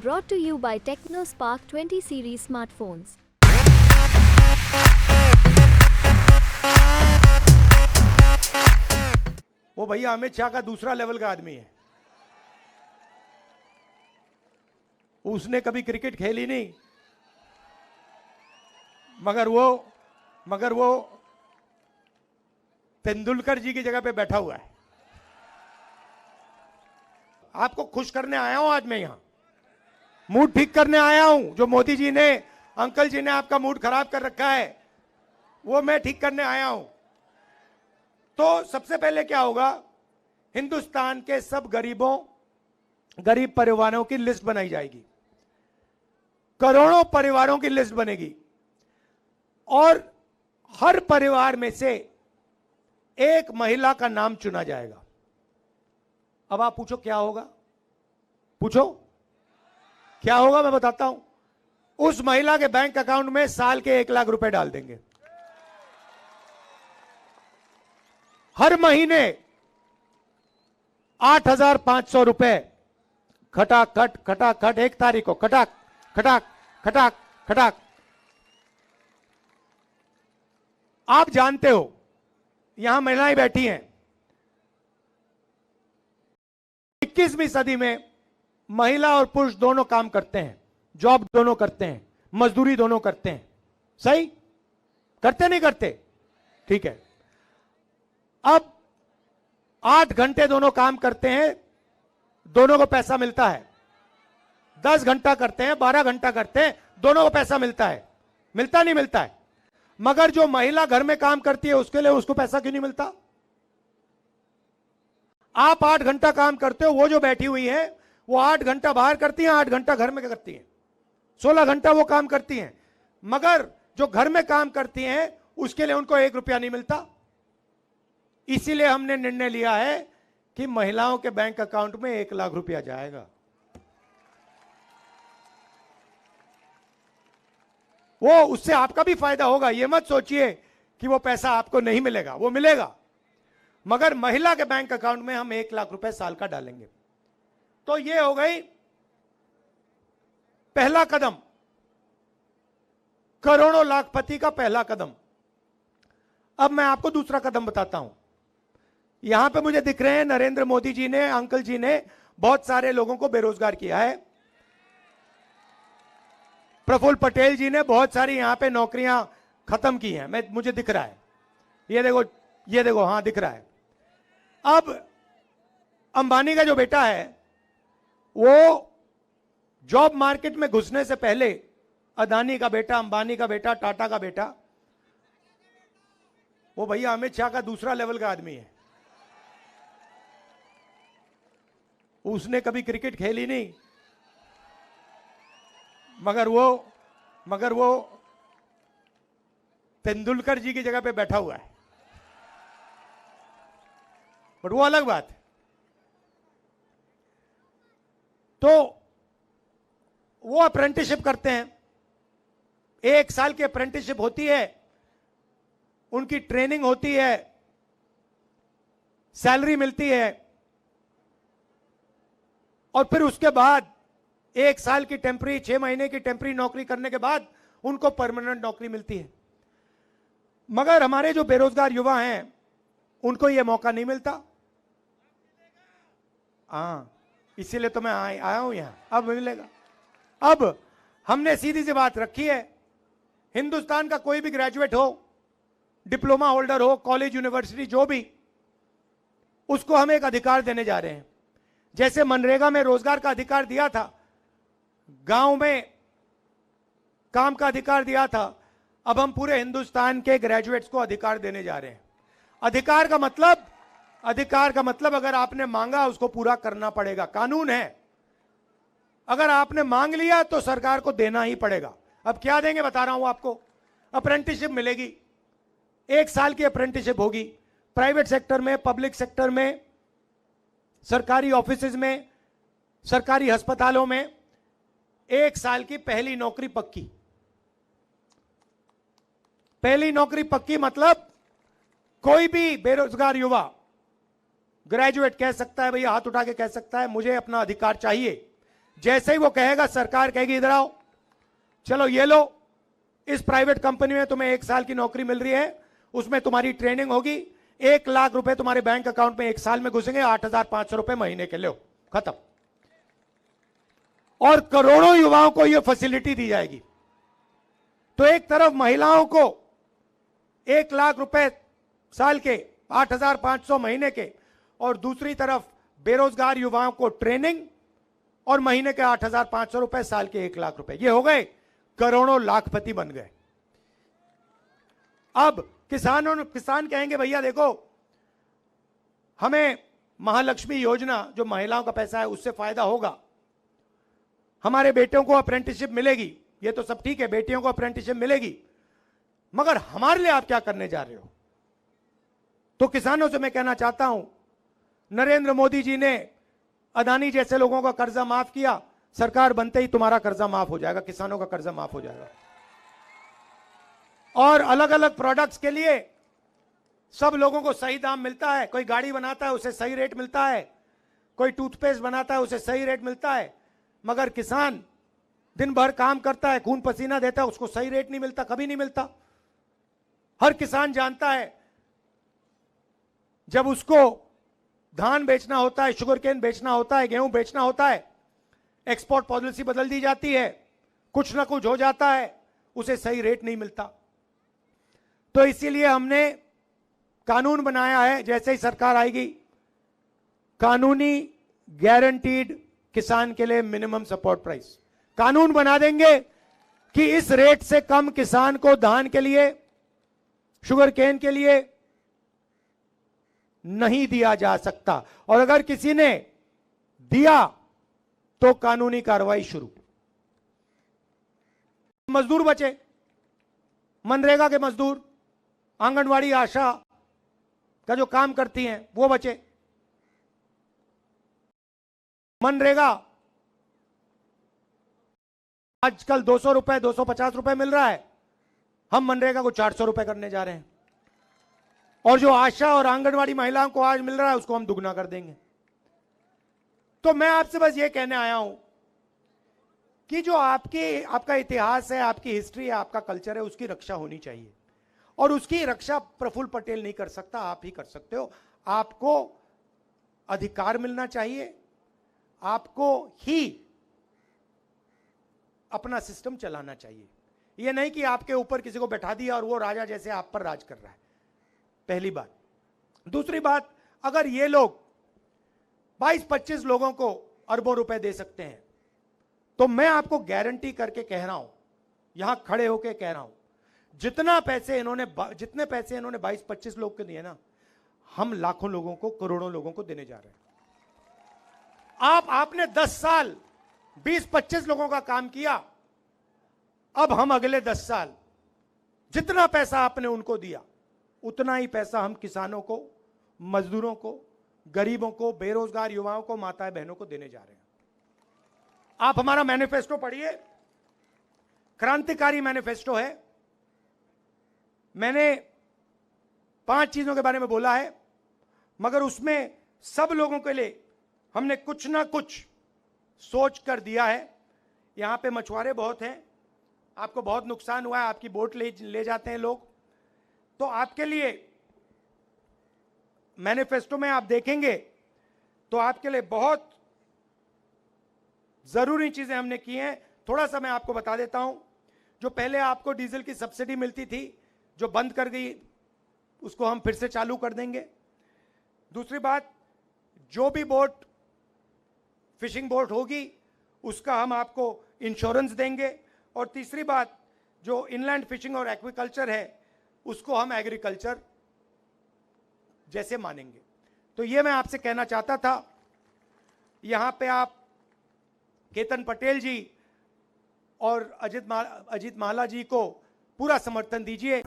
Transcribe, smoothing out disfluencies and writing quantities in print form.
Brought to you by TechnoSpark 20 series smartphones. वो भैया अमित शाह का दूसरा लेवल का आदमी है। उसने कभी क्रिकेट खेली नहीं, मगर वो तेंदुलकर जी की जगह पे बैठा हुआ है। आपको खुश करने आया हूं आज मैं यहां, मूड ठीक करने आया हूं। जो मोदी जी ने, अंकल जी ने आपका मूड खराब कर रखा है, वो मैं ठीक करने आया हूं। तो सबसे पहले क्या होगा, हिंदुस्तान के सब गरीब परिवारों की लिस्ट बनाई जाएगी। करोड़ों परिवारों की लिस्ट बनेगी और हर परिवार में से एक महिला का नाम चुना जाएगा। अब आप पूछो क्या होगा, पूछो क्या होगा, मैं बताता हूं। उस महिला के बैंक अकाउंट में साल के 1 लाख रुपए डाल देंगे। हर महीने 8,500 रुपए खटाखट 1 तारीख को खटाक खटाक खटाक खटाक। आप जानते हो यहां महिलाएं बैठी हैं, 21वीं सदी में महिला और पुरुष दोनों काम करते हैं, जॉब दोनों करते हैं, मजदूरी दोनों करते हैं। सही करते नहीं करते? ठीक है। अब 8 घंटे दोनों काम करते हैं, दोनों को पैसा मिलता है। 10 घंटा करते हैं, 12 घंटा करते हैं, दोनों को पैसा मिलता है। मिलता नहीं मिलता है? मगर जो महिला घर में काम करती है उसके लिए उसको पैसा क्यों नहीं मिलता? आप 8 घंटा काम करते हो, वो जो बैठी हुई है वो 8 घंटा बाहर करती है, 8 घंटा घर में करती है, 16 घंटा वो काम करती हैं। मगर जो घर में काम करती हैं उसके लिए उनको 1 रुपया नहीं मिलता। इसीलिए हमने निर्णय लिया है कि महिलाओं के बैंक अकाउंट में 1 लाख रुपया जाएगा। वो उससे आपका भी फायदा होगा। ये मत सोचिए कि वो पैसा आपको नहीं मिलेगा, वो मिलेगा। मगर महिला के बैंक अकाउंट में हम 1 लाख रुपए साल का डालेंगे। तो ये हो गई पहला कदम, करोड़ों लाखपति का पहला कदम। अब मैं आपको दूसरा कदम बताता हूं। यहां पे मुझे दिख रहे हैं नरेंद्र मोदी जी ने, अंकल जी ने बहुत सारे लोगों को बेरोजगार किया है। प्रफुल्ल पटेल जी ने बहुत सारी यहां पे नौकरियां खत्म की हैं, मुझे दिख रहा है। ये देखो, हां दिख रहा है। अब अंबानी का जो बेटा है वो जॉब मार्केट में घुसने से पहले, अदानी का बेटा, अंबानी का बेटा, टाटा का बेटा, वो भैया अमित शाह का दूसरा लेवल का आदमी है। उसने कभी क्रिकेट खेली नहीं, मगर वो तेंदुलकर जी की जगह पे बैठा हुआ है। बट वो अलग बात है। तो वो अप्रेंटिसशिप करते हैं, 1 साल की अप्रेंटिसशिप होती है, उनकी ट्रेनिंग होती है, सैलरी मिलती है और फिर उसके बाद 1 साल की टेम्पररी, 6 महीने की टेम्पररी नौकरी करने के बाद उनको परमानेंट नौकरी मिलती है। मगर हमारे जो बेरोजगार युवा हैं उनको यह मौका नहीं मिलता। हाँ, इसीलिए तो मैं आया हूं यहां। अब मिलेगा। अब हमने सीधी सी बात रखी है, हिंदुस्तान का कोई भी ग्रेजुएट हो, डिप्लोमा होल्डर हो, कॉलेज यूनिवर्सिटी जो भी, उसको हम एक अधिकार देने जा रहे हैं। जैसे मनरेगा में रोजगार का अधिकार दिया था, गांव में काम का अधिकार दिया था, अब हम पूरे हिंदुस्तान के ग्रेजुएट्स को अधिकार देने जा रहे हैं। अधिकार का मतलब अगर आपने मांगा उसको पूरा करना पड़ेगा, कानून है। अगर आपने मांग लिया तो सरकार को देना ही पड़ेगा। अब क्या देंगे बता रहा हूं आपको। अप्रेंटिसशिप मिलेगी, 1 साल की अप्रेंटिसशिप होगी, प्राइवेट सेक्टर में, पब्लिक सेक्टर में, सरकारी ऑफिसेज में, सरकारी अस्पतालों में 1 साल की पहली नौकरी पक्की। पहली नौकरी पक्की मतलब कोई भी बेरोजगार युवा, ग्रेजुएट कह सकता है, भैया हाथ उठा के कह सकता है, मुझे अपना अधिकार चाहिए। जैसे ही वो कहेगा, सरकार कहेगी इधर आओ, चलो ये लो, इस प्राइवेट कंपनी में तुम्हें 1 साल की नौकरी मिल रही है, उसमें तुम्हारी ट्रेनिंग होगी, 1 लाख रुपए तुम्हारे बैंक अकाउंट में 1 साल में घुसेंगे, 8,500 रुपए महीने के, लो खत्म। और करोड़ों युवाओं को यह फैसिलिटी दी जाएगी। तो एक तरफ महिलाओं को 1 लाख रुपए साल के, 8,500 महीने के, और दूसरी तरफ बेरोजगार युवाओं को ट्रेनिंग और महीने के 8,500 रुपए, साल के 1 लाख रुपए। ये हो गए, करोड़ों लाखपति बन गए। अब किसान कहेंगे भैया देखो, हमें महालक्ष्मी योजना जो महिलाओं का पैसा है उससे फायदा होगा, हमारे बेटियों को अप्रेंटिसशिप मिलेगी, ये तो सब ठीक है, बेटियों को अप्रेंटिसशिप मिलेगी, मगर हमारे लिए आप क्या करने जा रहे हो? तो किसानों से मैं कहना चाहता हूं, नरेंद्र मोदी जी ने अदानी जैसे लोगों का कर्जा माफ किया, सरकार बनते ही तुम्हारा कर्जा माफ हो जाएगा, किसानों का कर्जा माफ हो जाएगा। और अलग अलग प्रोडक्ट्स के लिए सब लोगों को सही दाम मिलता है। कोई गाड़ी बनाता है उसे सही रेट मिलता है, कोई टूथपेस्ट बनाता है उसे सही रेट मिलता है, मगर किसान दिन भर काम करता है, खून पसीना देता है, उसको सही रेट नहीं मिलता, कभी नहीं मिलता। हर किसान जानता है जब उसको धान बेचना होता है, शुगर केन बेचना होता है, गेहूं बेचना होता है, एक्सपोर्ट पॉलिसी बदल दी जाती है, कुछ ना कुछ हो जाता है, उसे सही रेट नहीं मिलता। तो इसीलिए हमने कानून बनाया है, जैसे ही सरकार आएगी, कानूनी गारंटीड किसान के लिए मिनिमम सपोर्ट प्राइस कानून बना देंगे कि इस रेट से कम किसान को धान के लिए, शुगर केन के लिए नहीं दिया जा सकता, और अगर किसी ने दिया तो कानूनी कार्रवाई शुरू। मजदूर बचे, मनरेगा के मजदूर, आंगनवाड़ी आशा का जो काम करती हैं वो बचे। मनरेगा आजकल 200 रुपए, 250 रुपए मिल रहा है, हम मनरेगा को 400 रुपए करने जा रहे हैं, और जो आशा और आंगनवाड़ी महिलाओं को आज मिल रहा है उसको हम दुगना कर देंगे। तो मैं आपसे बस ये कहने आया हूं कि जो आपका इतिहास है, आपकी हिस्ट्री है, आपका कल्चर है, उसकी रक्षा होनी चाहिए, और उसकी रक्षा प्रफुल्ल पटेल नहीं कर सकता, आप ही कर सकते हो। आपको अधिकार मिलना चाहिए, आपको ही अपना सिस्टम चलाना चाहिए। यह नहीं कि आपके ऊपर किसी को बैठा दिया और वो राजा जैसे आप पर राज कर रहा है, पहली बात। दूसरी बात, अगर ये लोग 22-25 लोगों को अरबों रुपए दे सकते हैं, तो मैं आपको गारंटी करके कह रहा हूं, यहां खड़े होकर कह रहा हूं, जितने पैसे इन्होंने 22-25 लोग को दिए ना, हम लाखों लोगों को, करोड़ों लोगों को देने जा रहे हैं। आपने 10 साल 20-25 लोगों का काम किया, अब हम अगले 10 साल जितना पैसा आपने उनको दिया, उतना ही पैसा हम किसानों को, मजदूरों को, गरीबों को, बेरोजगार युवाओं को, माताएं बहनों को देने जा रहे हैं। आप हमारा मैनिफेस्टो पढ़िए, क्रांतिकारी मैनिफेस्टो है। मैंने 5 चीजों के बारे में बोला है, मगर उसमें सब लोगों के लिए हमने कुछ ना कुछ सोच कर दिया है। यहां पे मछुआरे बहुत हैं, आपको बहुत नुकसान हुआ है, आपकी बोट ले जाते हैं लोग, तो आपके लिए मैनिफेस्टो में आप देखेंगे तो आपके लिए बहुत जरूरी चीजें हमने की हैं। थोड़ा सा मैं आपको बता देता हूं। जो पहले आपको डीजल की सब्सिडी मिलती थी, जो बंद कर गई, उसको हम फिर से चालू कर देंगे। दूसरी बात, जो भी बोट, फिशिंग बोट होगी, उसका हम आपको इंश्योरेंस देंगे। और तीसरी बात, जो इनलैंड फिशिंग और एक्वाकल्चर है, उसको हम एग्रीकल्चर जैसे मानेंगे। तो ये मैं आपसे कहना चाहता था। यहां पे आप केतन पटेल जी और अजीत माला जी को पूरा समर्थन दीजिए।